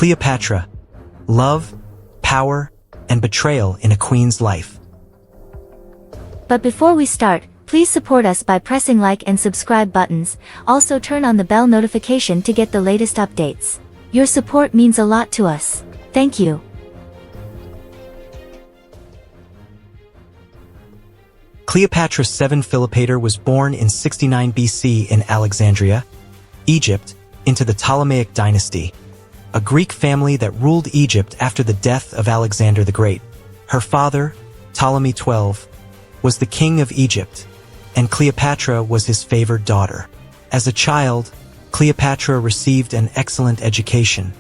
Cleopatra, love, power, and betrayal in a queen's life. But before we start, please support us by pressing like and subscribe buttons. Also turn on the bell notification to get the latest updates. Your support means a lot to us. Thank you. Cleopatra VII Philopator was born in 69 BC in Alexandria, Egypt, into the Ptolemaic dynasty, a Greek family that ruled Egypt after the death of Alexander the Great. Her father, Ptolemy XII, was the king of Egypt, and Cleopatra was his favored daughter. As a child, Cleopatra received an excellent education,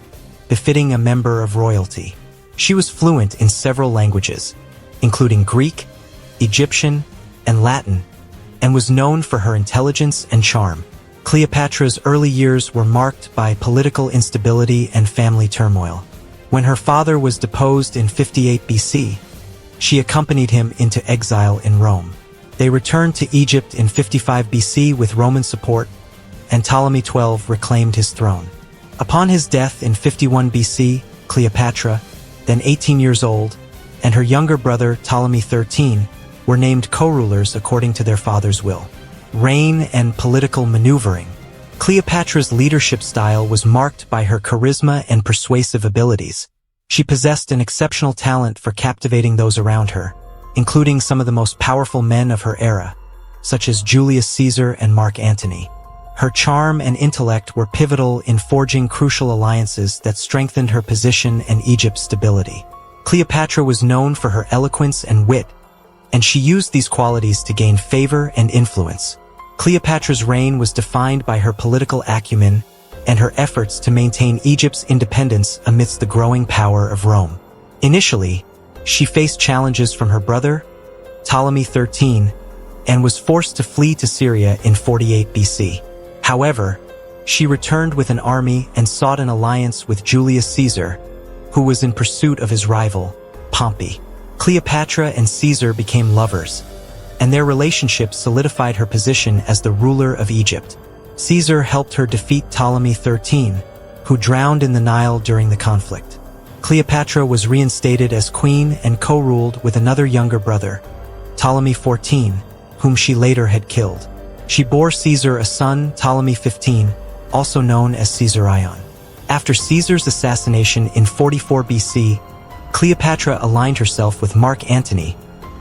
befitting a member of royalty. She was fluent in several languages, including Greek, Egyptian, and Latin, and was known for her intelligence and charm. Cleopatra's early years were marked by political instability and family turmoil. When her father was deposed in 58 BC, she accompanied him into exile in Rome. They returned to Egypt in 55 BC with Roman support, and Ptolemy XII reclaimed his throne. Upon his death in 51 BC, Cleopatra, then 18 years old, and her younger brother Ptolemy XIII were named co-rulers according to their father's will. Reign and political maneuvering. Cleopatra's leadership style was marked by her charisma and persuasive abilities. She possessed an exceptional talent for captivating those around her, including some of the most powerful men of her era, such as Julius Caesar and Mark Antony. Her charm and intellect were pivotal in forging crucial alliances that strengthened her position and Egypt's stability. Cleopatra was known for her eloquence and wit, and she used these qualities to gain favor and influence. Cleopatra's reign was defined by her political acumen and her efforts to maintain Egypt's independence amidst the growing power of Rome. Initially, she faced challenges from her brother, Ptolemy XIII, and was forced to flee to Syria in 48 BC. However, she returned with an army and sought an alliance with Julius Caesar, who was in pursuit of his rival, Pompey. Cleopatra and Caesar became lovers, and their relationship solidified her position as the ruler of Egypt. Caesar helped her defeat Ptolemy XIII, who drowned in the Nile during the conflict. Cleopatra was reinstated as queen and co-ruled with another younger brother, Ptolemy XIV, whom she later had killed. She bore Caesar a son, Ptolemy XV, also known as Caesarion. After Caesar's assassination in 44 BC, Cleopatra aligned herself with Mark Antony,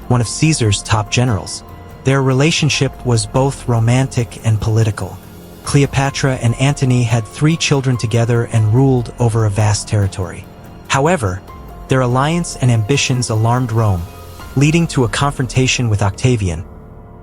one of Caesar's top generals. Their relationship was both romantic and political. Cleopatra and Antony had 3 children together and ruled over a vast territory. However, their alliance and ambitions alarmed Rome, leading to a confrontation with Octavian,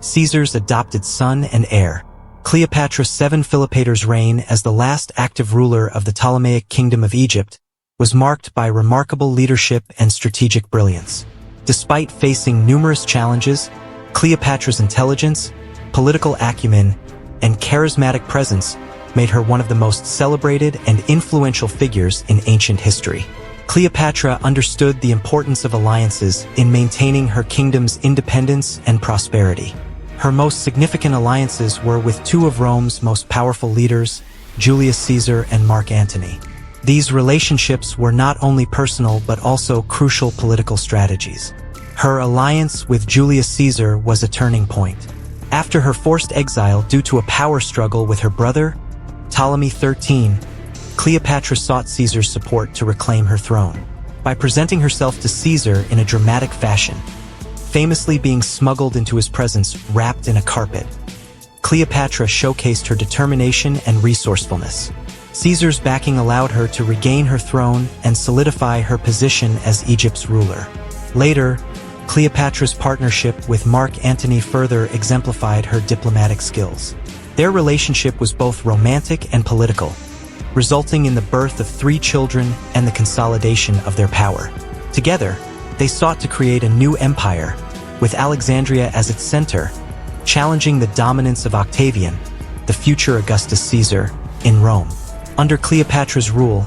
Caesar's adopted son and heir. Cleopatra VII Philopator's reign as the last active ruler of the Ptolemaic Kingdom of Egypt was marked by remarkable leadership and strategic brilliance. Despite facing numerous challenges, Cleopatra's intelligence, political acumen, and charismatic presence made her one of the most celebrated and influential figures in ancient history. Cleopatra understood the importance of alliances in maintaining her kingdom's independence and prosperity. Her most significant alliances were with 2 of Rome's most powerful leaders, Julius Caesar and Mark Antony. These relationships were not only personal but also crucial political strategies. Her alliance with Julius Caesar was a turning point. After her forced exile due to a power struggle with her brother, Ptolemy XIII, Cleopatra sought Caesar's support to reclaim her throne. By presenting herself to Caesar in a dramatic fashion, famously being smuggled into his presence wrapped in a carpet, Cleopatra showcased her determination and resourcefulness. Caesar's backing allowed her to regain her throne and solidify her position as Egypt's ruler. Later, Cleopatra's partnership with Mark Antony further exemplified her diplomatic skills. Their relationship was both romantic and political, resulting in the birth of 3 children and the consolidation of their power. Together, they sought to create a new empire, with Alexandria as its center, challenging the dominance of Octavian, the future Augustus Caesar, in Rome. Under Cleopatra's rule,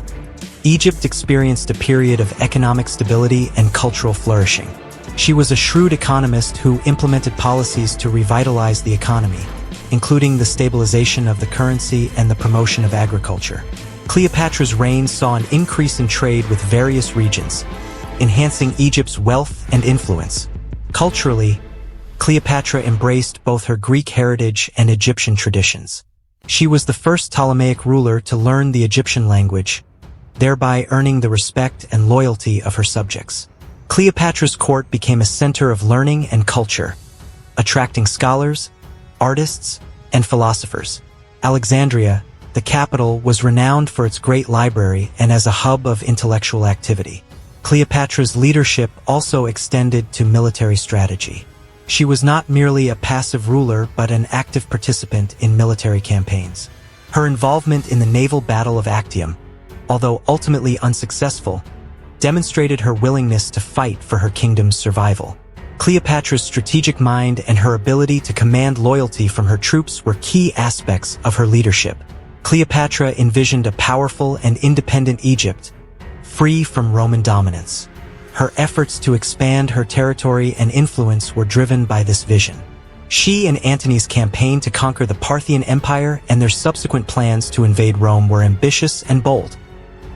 Egypt experienced a period of economic stability and cultural flourishing. She was a shrewd economist who implemented policies to revitalize the economy, including the stabilization of the currency and the promotion of agriculture. Cleopatra's reign saw an increase in trade with various regions, enhancing Egypt's wealth and influence. Culturally, Cleopatra embraced both her Greek heritage and Egyptian traditions. She was the first Ptolemaic ruler to learn the Egyptian language, thereby earning the respect and loyalty of her subjects. Cleopatra's court became a center of learning and culture, attracting scholars, artists, and philosophers. Alexandria, the capital, was renowned for its great library and as a hub of intellectual activity. Cleopatra's leadership also extended to military strategy. She was not merely a passive ruler but an active participant in military campaigns. Her involvement in the naval Battle of Actium, although ultimately unsuccessful, demonstrated her willingness to fight for her kingdom's survival. Cleopatra's strategic mind and her ability to command loyalty from her troops were key aspects of her leadership. Cleopatra envisioned a powerful and independent Egypt, free from Roman dominance. Her efforts to expand her territory and influence were driven by this vision. She and Antony's campaign to conquer the Parthian Empire and their subsequent plans to invade Rome were ambitious and bold,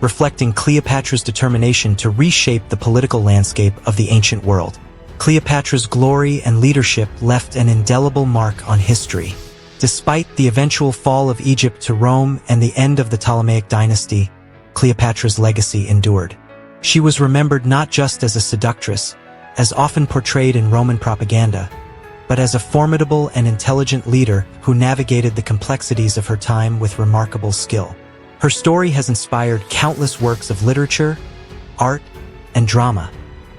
reflecting Cleopatra's determination to reshape the political landscape of the ancient world. Cleopatra's glory and leadership left an indelible mark on history. Despite the eventual fall of Egypt to Rome and the end of the Ptolemaic dynasty, Cleopatra's legacy endured. She was remembered not just as a seductress, as often portrayed in Roman propaganda, but as a formidable and intelligent leader who navigated the complexities of her time with remarkable skill. Her story has inspired countless works of literature, art, and drama,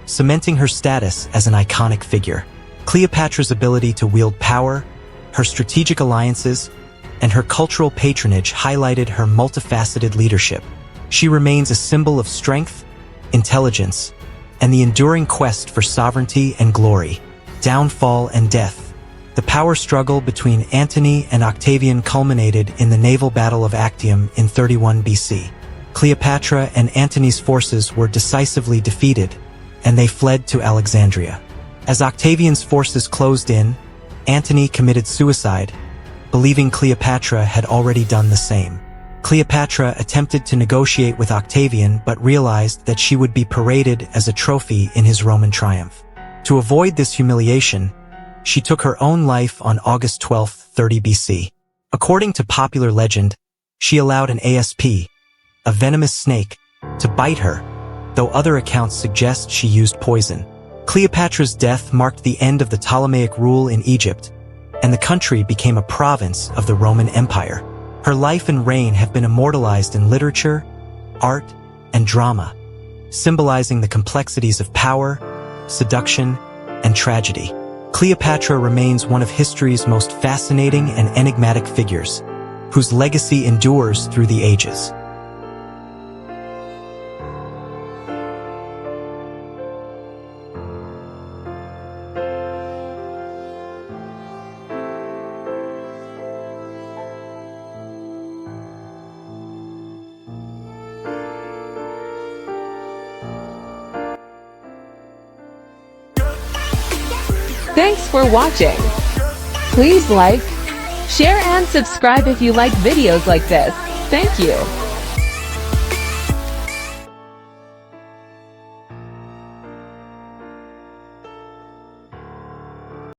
cementing her status as an iconic figure. Cleopatra's ability to wield power, her strategic alliances, and her cultural patronage highlighted her multifaceted leadership. She remains a symbol of strength, intelligence, and the enduring quest for sovereignty and glory. Downfall and death. The power struggle between Antony and Octavian culminated in the naval Battle of Actium in 31 BC. Cleopatra and Antony's forces were decisively defeated, and they fled to Alexandria. As Octavian's forces closed in, Antony committed suicide, believing Cleopatra had already done the same. Cleopatra attempted to negotiate with Octavian but realized that she would be paraded as a trophy in his Roman triumph. To avoid this humiliation, she took her own life on August 12, 30 BC. According to popular legend, she allowed an asp, a venomous snake, to bite her, though other accounts suggest she used poison. Cleopatra's death marked the end of the Ptolemaic rule in Egypt, and the country became a province of the Roman Empire. Her life and reign have been immortalized in literature, art, and drama, symbolizing the complexities of power, seduction, and tragedy. Cleopatra remains one of history's most fascinating and enigmatic figures, whose legacy endures through the ages. Thanks for watching. Please like, share and subscribe if you like videos like this. Thank you.